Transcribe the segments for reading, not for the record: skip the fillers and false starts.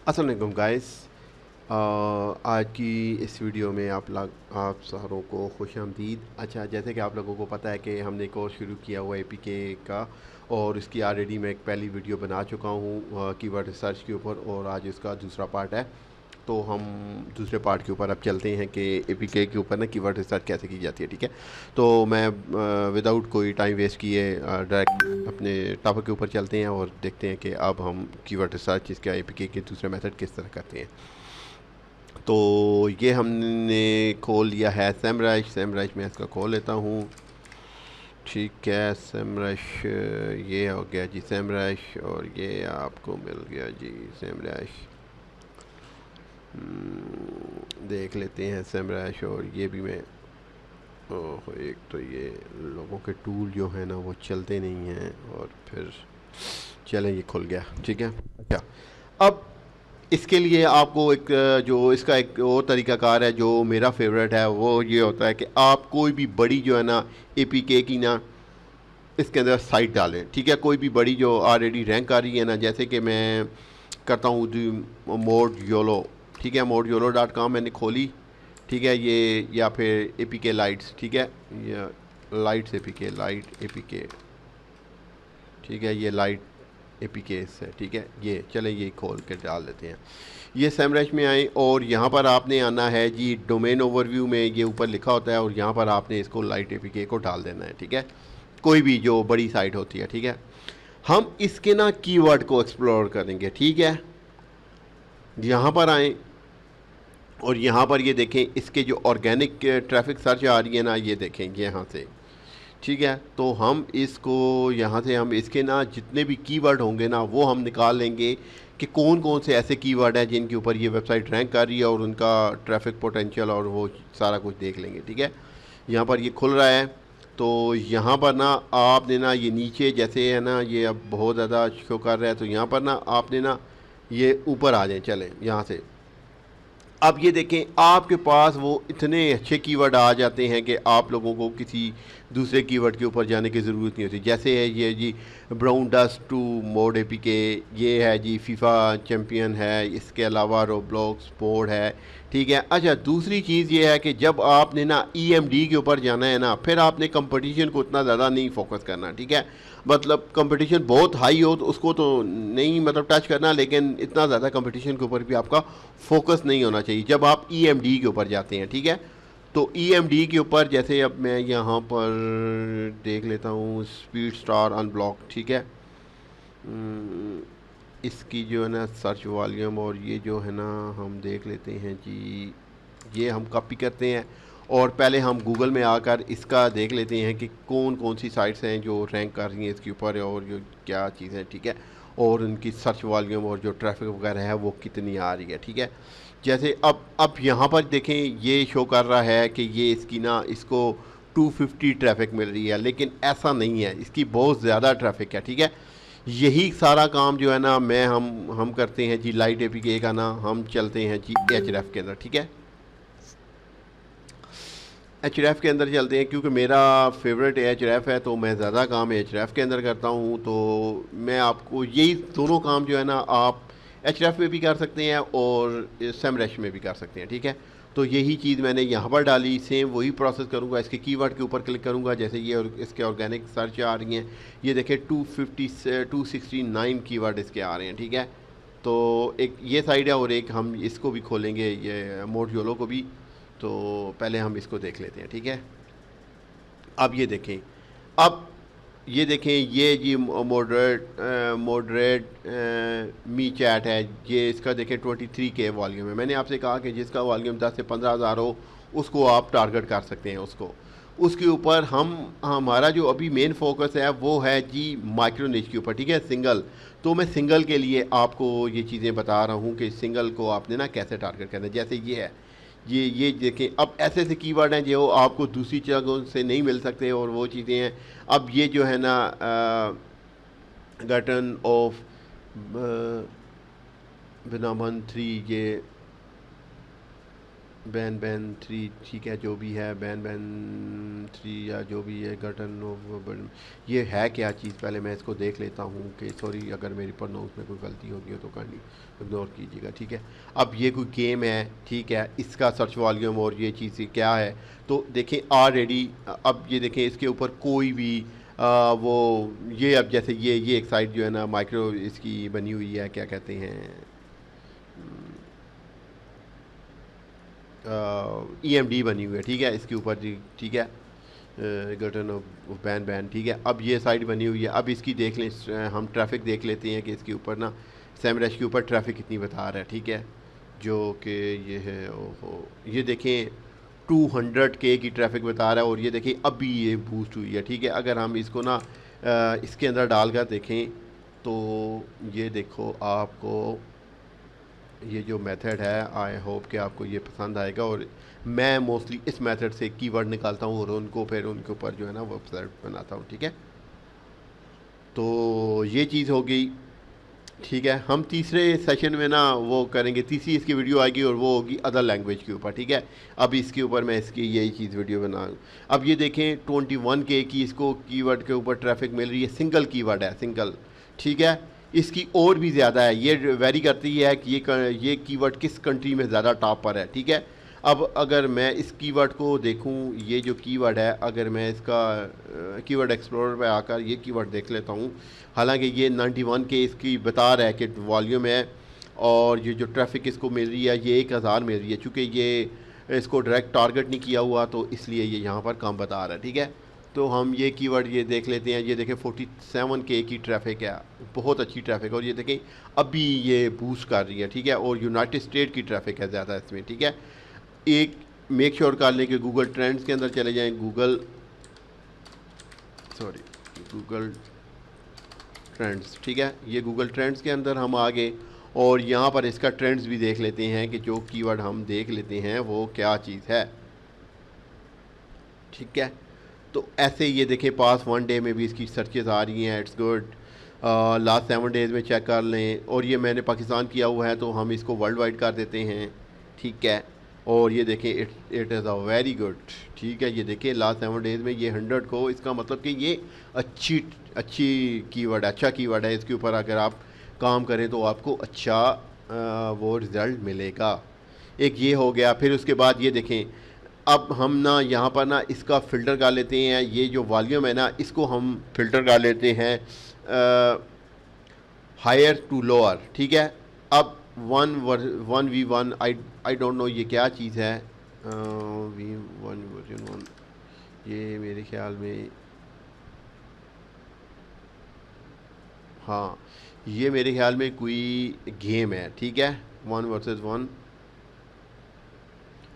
अस्सलाम वालेकुम गाइस। आज की इस वीडियो में आप सारों को खुश आमदीद। अच्छा, जैसे कि आप लोगों को पता है कि हमने कोर्स शुरू किया हुआ है एपीके का, और इसकी ऑलरेडी मैं एक पहली वीडियो बना चुका हूँ कीवर्ड रिसर्च के ऊपर, और आज इसका दूसरा पार्ट है। तो हम दूसरे पार्ट के ऊपर अब चलते हैं कि एपीके के ऊपर ना कीवर्ड रिसर्च कैसे की जाती है। ठीक है, तो मैं विदाउट कोई टाइम वेस्ट किए डायरेक्ट अपने टॉपिक के ऊपर चलते हैं और देखते हैं कि अब हम कीवर्ड रिसर्च इसका एपीके के दूसरे मेथड किस तरह करते हैं। तो ये हमने खोल लिया है सेमरश में इसका खोल लेता हूँ। ठीक है, सेमरश ये हो गया जी सेमरश, और ये आपको मिल गया जी सेमरश। देख लेते हैं सेमरश, और ये भी मैं एक तो ये लोगों के टूल जो है ना वो चलते नहीं हैं, और फिर चलें ये खुल गया। ठीक है, अच्छा अब इसके लिए आपको एक जो इसका एक और तरीकाकार है जो मेरा फेवरेट है, वो ये होता है कि आप कोई भी बड़ी जो है ना एपीके की ना इसके अंदर साइट डालें। ठीक है, कोई भी बड़ी जो ऑलरेडी रैंक आ रही है ना, जैसे कि मैं करता हूँ मोड योलो। ठीक है, मोड योलो डॉट कॉम मैंने खोली। ठीक है, ये या फिर ए पी के लाइट्स। ठीक है, या लाइट्स ए पी के, लाइट ए पी के। ठीक है, ये लाइट ए पी के है। ठीक है, ये चले ये खोल के डाल देते हैं। ये सेमरश में आए और यहाँ पर आपने आना है जी डोमेन ओवरव्यू में, ये ऊपर लिखा होता है, और यहाँ पर आपने इसको लाइट ए पी के को डाल देना है। ठीक है, कोई भी जो बड़ी साइट होती है। ठीक है, हम इसके ना कीवर्ड को एक्सप्लोर करेंगे। ठीक है, यहाँ पर आए और यहाँ पर ये देखें इसके जो ऑर्गेनिक ट्रैफिक सर्च आ रही है ना, ये देखें यहाँ से। ठीक है, तो हम इसको यहाँ से हम इसके ना जितने भी कीवर्ड होंगे ना वो हम निकाल लेंगे कि कौन कौन से ऐसे कीवर्ड हैं जिनके ऊपर ये वेबसाइट रैंक कर रही है, और उनका ट्रैफिक पोटेंशियल और वो सारा कुछ देख लेंगे। ठीक है, यहाँ पर ये खुल रहा है। तो यहाँ पर ना आपने ना ये नीचे जैसे है ना, ये अब बहुत ज़्यादा शो कर रहा है, तो यहाँ पर ना आपने ना ये ऊपर आ जाएं, चलें यहाँ से। अब ये देखें आपके पास वो इतने अच्छे कीवर्ड आ जाते हैं कि आप लोगों को किसी दूसरे कीवर्ड के ऊपर जाने की ज़रूरत नहीं होती। जैसे है ये जी brown dust to mode AP के, ये है जी फीफा चैम्पियन है, इसके अलावा रोब्लॉक्स बोर्ड है। ठीक है, अच्छा दूसरी चीज़ ये है कि जब आपने ना ईएमडी के ऊपर जाना है ना, फिर आपने कंपटीशन को उतना ज़्यादा नहीं फोकस करना। ठीक है, मतलब कंपटीशन बहुत हाई हो तो उसको तो नहीं मतलब टच करना, लेकिन इतना ज़्यादा कंपटीशन के ऊपर भी आपका फोकस नहीं होना चाहिए जब आप ईएमडी के ऊपर जाते हैं। ठीक है, तो ईएमडी के ऊपर जैसे अब मैं यहाँ पर देख लेता हूँ स्पीड स्टार अनब्लॉक। ठीक है, इसकी जो है ना सर्च वॉल्यूम, और ये जो है ना हम देख लेते हैं जी, ये हम कॉपी करते हैं और पहले हम गूगल में आकर इसका देख लेते हैं कि कौन कौन सी साइट्स हैं जो रैंक कर रही हैं इसके ऊपर, और जो क्या चीज़ें। ठीक है, और उनकी सर्च वॉल्यूम और जो ट्रैफिक वगैरह है वो कितनी आ रही है। ठीक है, जैसे अब यहाँ पर देखें ये शो कर रहा है कि ये इसकी ना इसको 250 ट्रैफिक मिल रही है, लेकिन ऐसा नहीं है, इसकी बहुत ज़्यादा ट्रैफिक है। ठीक है, यही सारा काम जो है ना मैं हम करते हैं जी लाइट एपीके का ना, हम चलते हैं जी एच के अंदर। ठीक है, एच के अंदर चलते हैं क्योंकि मेरा फेवरेट एच है, तो मैं ज़्यादा काम एच के अंदर करता हूँ। तो मैं आपको यही दोनों काम जो है ना आप एच में भी कर सकते हैं और सेमरश में भी कर सकते हैं। ठीक है, तो यही चीज़ मैंने यहाँ पर डाली, सेम वही प्रोसेस करूँगा। इसके कीवर्ड के ऊपर क्लिक करूँगा, जैसे ये और इसके ऑर्गेनिक सर्च आ रही हैं, ये देखें 250 से 269 कीवर्ड इसके आ रहे हैं। ठीक है, तो एक ये साइड है, और एक हम इसको भी खोलेंगे ये मोड योलो को भी। तो पहले हम इसको देख लेते हैं। ठीक है, अब ये देखें, अब ये देखें ये जी मॉडरेट मी चैट है, ये इसका देखें 23 के वॉल्यूम है। मैंने आपसे कहा कि जिसका वॉल्यूम 10 से 15 हज़ार हो उसको आप टारगेट कर सकते हैं उसको। उसके ऊपर हम हमारा जो अभी मेन फोकस है वो है जी माइक्रो निच के ऊपर। ठीक है, सिंगल। तो मैं सिंगल के लिए आपको ये चीज़ें बता रहा हूँ कि सिंगल को आपने ना कैसे टारगेट करना है। जैसे ये है, ये देखें, अब ऐसे ऐसे कीवर्ड हैं जो आपको दूसरी जगहों से नहीं मिल सकते, और वो चीज़ें हैं। अब ये जो है ना गटन ऑफ बिनामन 3, ये बैन बैन थ्री, ठीक है, जो भी है बैन बैन थ्री या जो भी है गटन, ये है क्या चीज़, पहले मैं इसको देख लेता हूँ कि सॉरी अगर मेरी प्रोनाउंस में कोई गलती होगी हो तो काइंडली इग्नोर कीजिएगा, ठीक है। अब ये कोई गेम है, ठीक है, इसका सर्च वॉल्यूम और ये चीज़ें क्या है, तो देखें ऑलरेडी। अब ये देखें इसके ऊपर कोई भी वो ये अब जैसे ये एक साइट जो है ना माइक्रो इसकी बनी हुई है, क्या कहते हैं, EMD बनी हुई है, ठीक है, इसके ऊपर जी, ठीक है, गटन ऑफ बैन बैन, ठीक है। अब ये साइट बनी हुई है, अब इसकी देख लें, हम ट्रैफिक देख लेते हैं कि इसके ऊपर ना सैमरश के ऊपर ट्रैफिक कितनी बता रहा है, ठीक है, जो कि ये है, ओहो, ये देखें 200K की ट्रैफिक बता रहा है, और ये देखें अभी ये बूस्ट हुई है, ठीक है। अगर हम इसको ना इसके अंदर डाल कर देखें तो ये देखो आपको ये जो मेथड है, आई होप कि आपको ये पसंद आएगा, और मैं मोस्टली इस मेथड से कीवर्ड निकालता हूँ और उनको फिर उनके ऊपर जो है ना वेबसाइट बनाता हूँ, ठीक है। तो ये चीज़ हो गई, ठीक है। हम तीसरे सेशन में ना वो करेंगे, तीसरी इसकी वीडियो आएगी और वो होगी अदर लैंग्वेज के ऊपर, ठीक है। अब इसके ऊपर मैं इसकी यही चीज़ वीडियो बना। अब ये देखें 21K की इसको कीवर्ड के ऊपर ट्रैफिक मिल रही है, सिंगल कीवर्ड है, सिंगल, ठीक है। इसकी और भी ज़्यादा है, ये वेरी करती है कि ये कीवर्ड किस कंट्री में ज़्यादा टॉप पर है, ठीक है। अब अगर मैं इस कीवर्ड को देखूं, ये जो कीवर्ड है, अगर मैं इसका कीवर्ड एक्सप्लोरर पे आकर ये कीवर्ड देख लेता हूं, हालांकि ये 91K इसकी बता रहा है कि वॉल्यूम है, और ये जो ट्रैफिक इसको मिल रही है ये 1000 मिल रही है, चूँकि ये इसको डायरेक्ट टारगेट नहीं किया हुआ तो इसलिए ये यहाँ पर कम बता रहा है, ठीक है। तो हम ये कीवर्ड ये देख लेते हैं, ये देखें 47K की ट्रैफिक है, बहुत अच्छी ट्रैफिक है, और ये देखें अभी ये बूस्ट कर रही है, ठीक है, और यूनाइटेड स्टेट की ट्रैफिक है ज़्यादा इसमें, ठीक है। एक मेक श्योर कर लें कि गूगल ट्रेंड्स के अंदर चले जाएं, गूगल ट्रेंड्स, ठीक है, ये गूगल ट्रेंड्स के अंदर हम आ गए, और यहाँ पर इसका ट्रेंड्स भी देख लेते हैं कि जो कीवर्ड हम देख लेते हैं वो क्या चीज़ है, ठीक है। तो ऐसे ये देखें पास 1 डे में भी इसकी सर्चेज आ रही हैं, इट्स गुड। लास्ट 7 डेज़ में चेक कर लें, और ये मैंने पाकिस्तान किया हुआ है तो हम इसको वर्ल्ड वाइड कर देते हैं, ठीक है। और ये देखें it is a very good, ठीक है। ये देखें लास्ट 7 डेज़ में ये 100 को, इसका मतलब कि ये अच्छी अच्छी कीवर्ड है, अच्छा कीवर्ड है, इसके ऊपर अगर आप काम करें तो आपको अच्छा वो रिज़ल्ट मिलेगा। एक ये हो गया, फिर उसके बाद ये देखें, अब हम ना यहाँ पर ना इसका फ़िल्टर कर लेते हैं, ये जो वॉल्यूम है ना इसको हम फ़िल्टर कर लेते हैं हायर टू लोअर, ठीक है। अब 1v1 आई डोंट नो ये क्या चीज़ है, V1 ये मेरे ख्याल में, हाँ, ये मेरे ख्याल में कोई गेम है, ठीक है, 1 वर्सेस 1,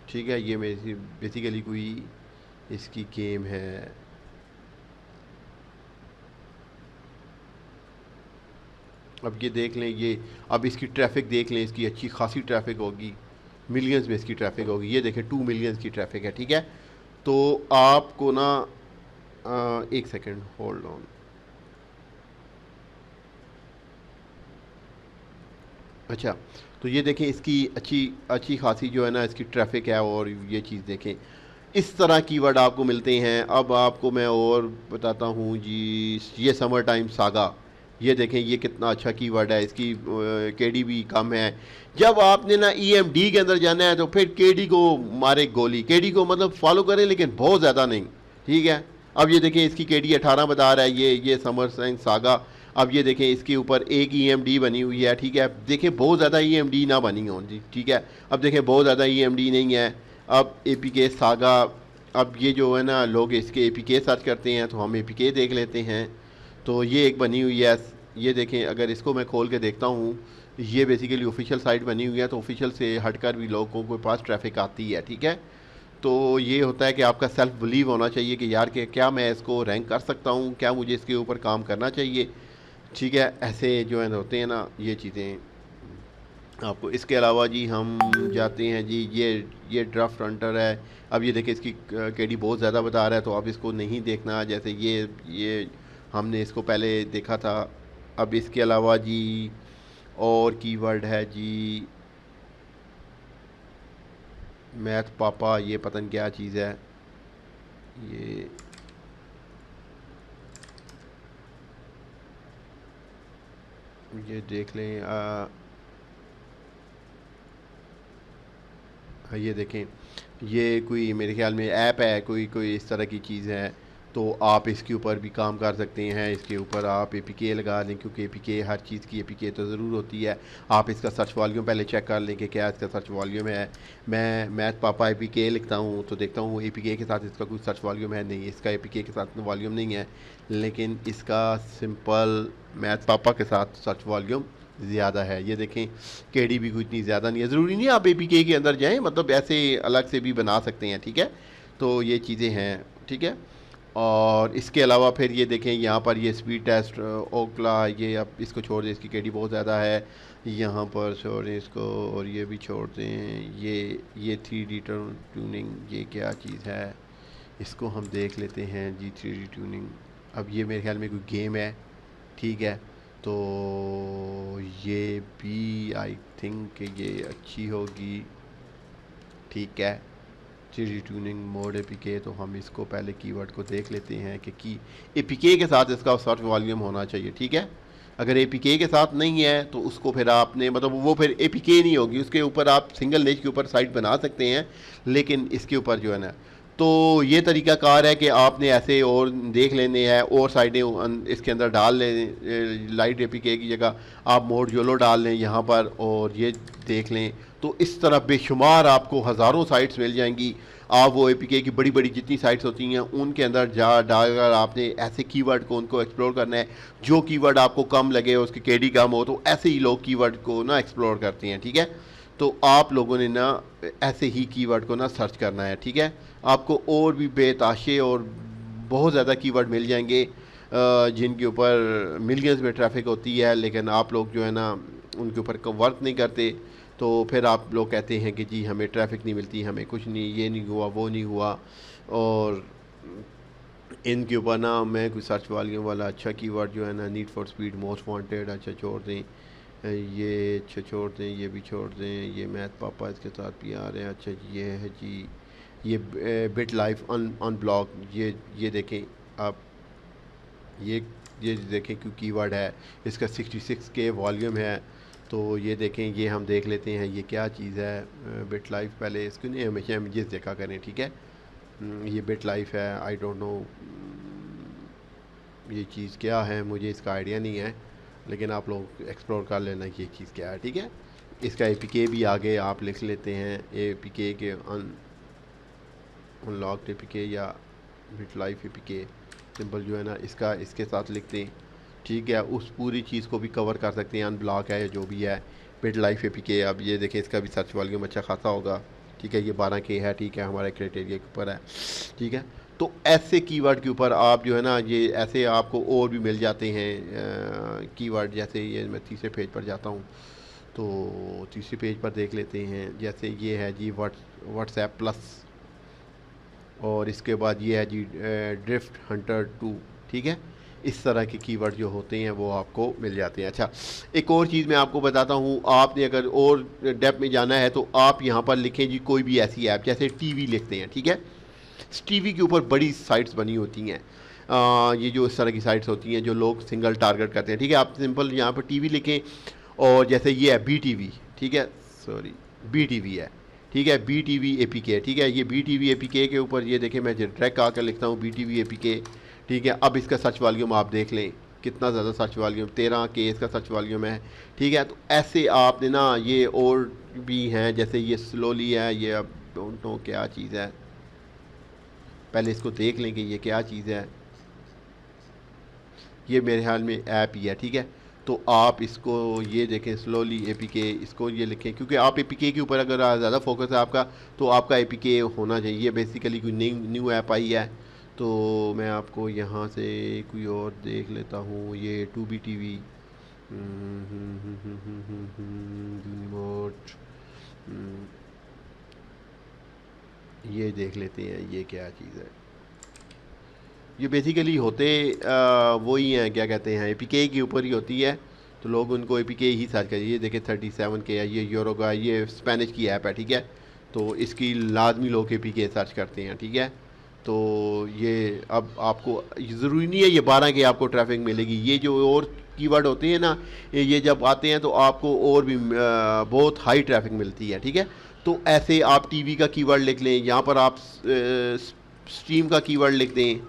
ठीक है। ये मेरी बेसिकली कोई इसकी गेम है। अब ये देख लें, ये अब इसकी ट्रैफिक देख लें, इसकी अच्छी खासी ट्रैफिक होगी, मिलियंस में इसकी ट्रैफिक होगी, ये देखें 2 मिलियंस की ट्रैफिक है, ठीक है। तो आपको ना एक सेकेंड होल्ड ऑन, अच्छा, तो ये देखें इसकी अच्छी अच्छी खासी जो है ना इसकी ट्रैफिक है, और ये चीज़ देखें इस तरह कीवर्ड आपको मिलते हैं। अब आपको मैं और बताता हूँ जी, ये समर टाइम सागा, ये देखें ये कितना अच्छा कीवर्ड है, इसकी केडी भी कम है। जब आपने ना EMD के अंदर जाना है तो फिर केडी को मारे गोली, केडी को मतलब फॉलो करें लेकिन बहुत ज़्यादा नहीं, ठीक है। अब ये देखें इसकी केडी 18 बता रहा है, ये समर टाइम सागा। अब ये देखें इसके ऊपर एक EMD बनी हुई है, ठीक है। देखें बहुत ज़्यादा EMD ना बनी हो जी, ठीक है। अब देखें बहुत ज़्यादा EMD नहीं है। अब APK सागा, अब ये जो है ना लोग इसके APK सर्च करते हैं तो हम APK देख लेते हैं। तो ये एक बनी हुई है, ये देखें, अगर इसको मैं खोल के देखता हूँ, ये बेसिकली ऑफिशियल साइट बनी हुई है, तो ऑफिशियल से हटकर भी लोगों के पास ट्रैफिक आती है, ठीक है। तो ये होता है कि आपका सेल्फ बिलीव होना चाहिए कि यार कि क्या मैं इसको रैंक कर सकता हूँ, क्या मुझे इसके ऊपर काम करना चाहिए, ठीक है। ऐसे जो है होते हैं ना ये चीज़ें आपको। इसके अलावा जी हम जाते हैं जी, ये ड्राफ्ट हंटर है। अब ये देखिए इसकी केडी बहुत ज़्यादा बता रहा है, तो अब इसको नहीं देखना, जैसे ये हमने इसको पहले देखा था। अब इसके अलावा जी और कीवर्ड है जी, मैथ पापा, ये पता नहीं क्या चीज़ है ये। ये देख लें हाँ, ये देखें, ये कोई मेरे ख्याल में ऐप है, कोई कोई इस तरह की चीज़ है। तो आप इसके ऊपर भी काम कर सकते हैं, इसके ऊपर आप एपीके लगा लें, क्योंकि एपीके हर चीज़ की एपीके तो ज़रूर होती है। आप इसका सर्च वॉल्यूम पहले चेक कर लें कि क्या इसका सर्च वॉल्यूम है। मैं मैथ पापा एपीके लिखता हूँ तो देखता हूँ एपीके के साथ इसका कोई सर्च वॉल्यूम है नहीं, इसका एपीके के साथ वॉल्यूम नहीं है, लेकिन इसका सिंपल मैथ पापा के साथ सर्च वॉल्यूम ज़्यादा है। ये देखें, केडी भी कोई इतनी ज़्यादा नहीं है, ज़रूरी नहीं आप एपीके के अंदर जाएं, मतलब ऐसे अलग से भी बना सकते हैं, ठीक है। तो ये चीज़ें हैं, ठीक है। और इसके अलावा फिर ये देखें यहाँ पर ये स्पीड टेस्ट ओकला, ये अब इसको छोड़ दें, इसकी केडी बहुत ज़्यादा है, यहाँ पर छोड़ दें इसको, और ये भी छोड़ दें। ये 3D ट्यूनिंग, ये क्या चीज़ है, इसको हम देख लेते हैं जी। 3D ट्यूनिंग, अब ये मेरे ख्याल में कोई गेम है, ठीक है। तो ये भी आई थिंक ये अच्छी होगी, ठीक है। 3D ट्यूनिंग मोड एपीके, तो हम इसको पहले कीवर्ड को देख लेते हैं कि की एपीके के साथ इसका सर्च वॉल्यूम होना चाहिए, ठीक है। अगर एपीके के साथ नहीं है तो उसको फिर आपने, मतलब वो फिर एपीके नहीं होगी, उसके ऊपर आप सिंगल लेज के ऊपर साइट बना सकते हैं, लेकिन इसके ऊपर जो है ना, तो ये तरीक़ाकार है कि आपने ऐसे और देख लेने हैं और साइडें इसके अंदर डाल लें, लाइट एपीके की जगह आप मोड योलो डाल लें यहाँ पर, और ये देख लें। तो इस तरह बेशुमार आपको हज़ारों साइट्स मिल जाएंगी। आप वो एपीके की बड़ी बड़ी जितनी साइट्स होती हैं उनके अंदर जा डालकर आपने ऐसे कीवर्ड को उनको एक्सप्लोर करना है, जो कीवर्ड आपको कम लगे, उसकी केडी कम हो, तो ऐसे ही लोग कीवर्ड को ना एक्सप्लोर करते हैं, ठीक है। तो आप लोगों ने ना ऐसे ही कीवर्ड को ना सर्च करना है, ठीक है। आपको और भी बेताशे और बहुत ज़्यादा कीवर्ड मिल जाएंगे जिनके ऊपर मिलियंस में ट्रैफिक होती है, लेकिन आप लोग जो है ना उनके ऊपर वर्क नहीं करते। तो फिर आप लोग कहते हैं कि जी हमें ट्रैफिक नहीं मिलती, हमें कुछ नहीं, ये नहीं हुआ, वो नहीं हुआ। और इनके ऊपर ना मैं कोई सर्च वॉल्यूम वाला अच्छा कीवर्ड जो है ना, need for speed, most wanted, अच्छा छोड़ दें, ये अच्छा छोड़ दें, ये भी छोड़ दें, ये मैथ पापा इसके साथ भी आ रहे हैं, अच्छा ये है जी, ये बिट लाइफ अनब्लॉक, ये देखें आप, ये देखें क्यों कीवर्ड है, इसका 66K वॉल्यूम है। तो ये देखें, ये हम देख लेते हैं ये क्या चीज़ है। बिट लाइफ, पहले इसको नहीं हमेशा इमेजेस देखा करें, ठीक है। ये बिट लाइफ है, आई डोंट नो ये चीज़ क्या है, मुझे इसका आइडिया नहीं है, लेकिन आप लोग एक्सप्लोर कर लेना कि ये चीज़ क्या है, ठीक है। इसका एपीके भी आगे आप लिख लेते हैं, एपीके के अनलॉक्ड एपीके या बिट लाइफ एपीके, सिंपल जो है ना इसका इसके साथ लिखते हैं, ठीक है। उस पूरी चीज़ को भी कवर कर सकते हैं, अनब्लॉक है या जो भी है, बिट लाइफ एपीके। अब ये देखें, इसका भी सर्च वॉल्यूम अच्छा खासा होगा, ठीक है। ये 12K है, ठीक है, हमारे क्राइटेरिया के ऊपर है, ठीक है। तो ऐसे कीवर्ड के ऊपर आप जो है ना, ये ऐसे आपको और भी मिल जाते हैं कीवर्ड। जैसे ये मैं तीसरे पेज पर जाता हूँ, तो तीसरे पेज पर देख लेते हैं, जैसे ये है जी व्हाट्सएप प्लस, और इसके बाद ये है जी ड्रिफ्ट हंटर 2, ठीक है। इस तरह के कीवर्ड जो होते हैं वो आपको मिल जाते हैं। अच्छा, एक और चीज़ मैं आपको बताता हूँ, आपने अगर और डेप्थ में जाना है तो आप यहाँ पर लिखें जी कोई भी ऐसी ऐप, जैसे टीवी लिखते हैं, ठीक है। टीवी के ऊपर बड़ी साइट्स बनी होती हैं, ये जो इस तरह की साइट्स होती हैं जो लोग सिंगल टारगेट करते हैं, ठीक है। आप सिंपल यहाँ पर टीवी लिखें, और जैसे ये है BTV, ठीक है, सॉरी BTV है, ठीक है, BTV APK, ठीक है। ये BTV APK के ऊपर ये देखें, मैं डायरेक्ट आकर लिखता हूँ BTV APK, ठीक है। अब इसका सर्च वॉल्यूम आप देख लें कितना ज़्यादा सर्च वॉल्यूम, 13K इसका सर्च वॉल्यूम है, ठीक है। तो ऐसे आपने ना ये और भी हैं, जैसे ये स्लोली है, ये अब डोंट नो क्या चीज़ है, पहले इसको देख लें कि ये क्या चीज़ है। ये मेरे ख्याल में ऐप ही है, ठीक है। तो आप इसको ये देखें स्लोली APK, इसको ये लिखें, क्योंकि आप APK के ऊपर अगर ज़्यादा फोकस है आपका, तो आपका APK होना चाहिए। बेसिकली कोई न्यू ऐप आई है, तो मैं आपको यहाँ से कोई और देख लेता हूँ, ये 2BTV यूनिमोट, ये देख लेते हैं ये क्या चीज़ है। ये बेसिकली होते वही हैं, क्या कहते हैं, APK के ऊपर ही होती है, तो लोग उनको APK ही सर्च करिए। ये देखें 37K है, ये यूरोगा, ये स्पेनिश की ऐप है, ठीक है। तो इसकी लाजमी लोग APK सर्च करते हैं, ठीक है। तो ये अब आपको ज़रूरी नहीं है ये 12 की आपको ट्रैफिक मिलेगी, ये जो और कीवर्ड होते हैं ना, ये जब आते हैं तो आपको और भी बहुत हाई ट्रैफिक मिलती है, ठीक है। तो ऐसे आप टीवी का कीवर्ड लिख लें, यहाँ पर आप स्ट्रीम का कीवर्ड लिख दें,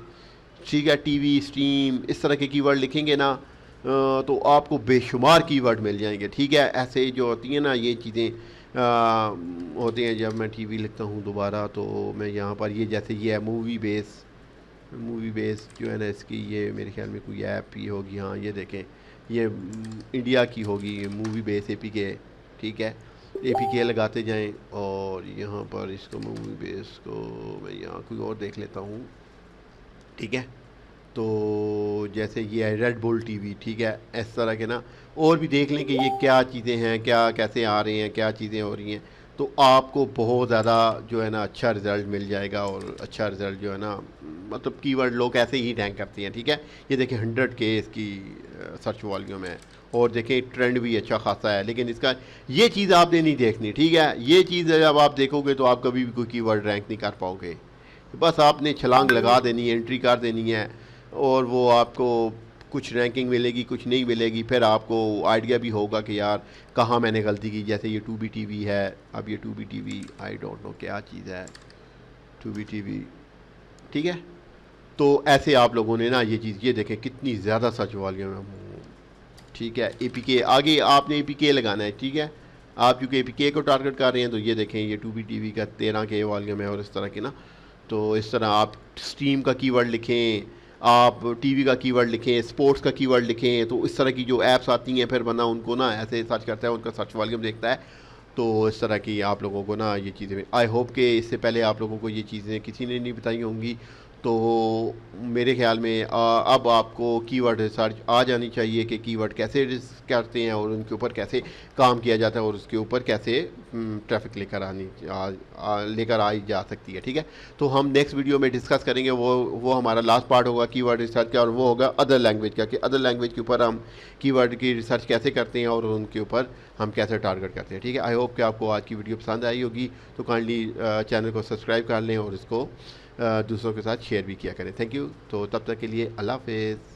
ठीक है। टीवी, स्ट्रीम, इस तरह के कीवर्ड लिखेंगे ना तो आपको बेशुमार कीवर्ड मिल जाएंगे, ठीक है। ऐसे जो होती हैं ना ये चीज़ें होते हैं। जब मैं टीवी लिखता हूँ दोबारा तो मैं यहाँ पर ये जैसे ये है मूवी बेस जो है ना इसकी, ये मेरे ख्याल में कोई ऐप ही होगी, हाँ ये देखें, ये इंडिया की होगी मूवी बेस APK, ठीक है। APK लगाते जाएं और यहाँ पर इसको मूवी बेस को मैं यहाँ कोई और देख लेता हूँ, ठीक है। तो जैसे ये है रेड बुल टीवी, ठीक है। इस तरह के ना और भी देख लें कि ये क्या चीज़ें हैं, क्या कैसे आ रही हैं, क्या चीज़ें हो रही हैं, तो आपको बहुत ज़्यादा जो है ना अच्छा रिज़ल्ट मिल जाएगा। और अच्छा रिज़ल्ट जो है ना, मतलब कीवर्ड लोग ऐसे ही रैंक करते हैं, ठीक है। ये देखिए 100K इसकी सर्च वॉल्यूम है, और देखिए ट्रेंड भी अच्छा खासा है। लेकिन इसका ये चीज़ आपने नहीं देखनी, ठीक है। ये चीज़ जब आप देखोगे तो आप कभी भी कोई कीवर्ड रैंक नहीं कर पाओगे। बस आपने छलांग लगा देनी है, एंट्री कर देनी है, और वो आपको कुछ रैंकिंग मिलेगी, कुछ नहीं मिलेगी। फिर आपको आइडिया भी होगा कि यार कहाँ मैंने गलती की। जैसे ये 2B TV है, अब ये 2B TV I don't know क्या चीज़ है 2B TV, ठीक है। तो ऐसे आप लोगों ने ना ये चीज़, ये देखें कितनी ज़्यादा सर्च वॉल्यूम है, ठीक है। APK आगे आपने APK लगाना है, ठीक है। आप क्योंकि APK को टारगेट कर रहे हैं तो ये देखें ये 2B TV का 13K वॉल्यूम है, और इस तरह की ना। तो इस तरह आप स्ट्रीम का कीवर्ड लिखें, आप टीवी का कीवर्ड लिखें, स्पोर्ट्स का कीवर्ड लिखें, तो इस तरह की जो ऐप्स आती हैं फिर बंदा उनको ना ऐसे सर्च करता है, उनका सर्च वॉल्यूम देखता है। तो इस तरह की आप लोगों को ना ये चीज़ें, आई होप कि इससे पहले आप लोगों को ये चीज़ें किसी ने नहीं बताई होंगी। तो मेरे ख्याल में अब आपको कीवर्ड रिसर्च आ जानी चाहिए कि कीवर्ड कैसे रिसर्च करते हैं और उनके ऊपर कैसे काम किया जाता है, और उसके ऊपर कैसे ट्रैफिक लेकर आई जा सकती है, ठीक है। तो हम नेक्स्ट वीडियो में डिस्कस करेंगे, वो हमारा लास्ट पार्ट होगा कीवर्ड रिसर्च का, और वो होगा अदर लैंग्वेज का, कि अदर लैंग्वेज के ऊपर हम कीवर्ड की रिसर्च कैसे करते हैं और उनके ऊपर हम कैसे टारगेट करते हैं, ठीक है। आई होप कि आपको आज की वीडियो पसंद आई होगी। तो काइंडली चैनल को सब्सक्राइब कर लें और इसको दूसरों के साथ शेयर भी किया करें। Thank you. तो तब तक के लिए अल्लाह हाफ़िज़।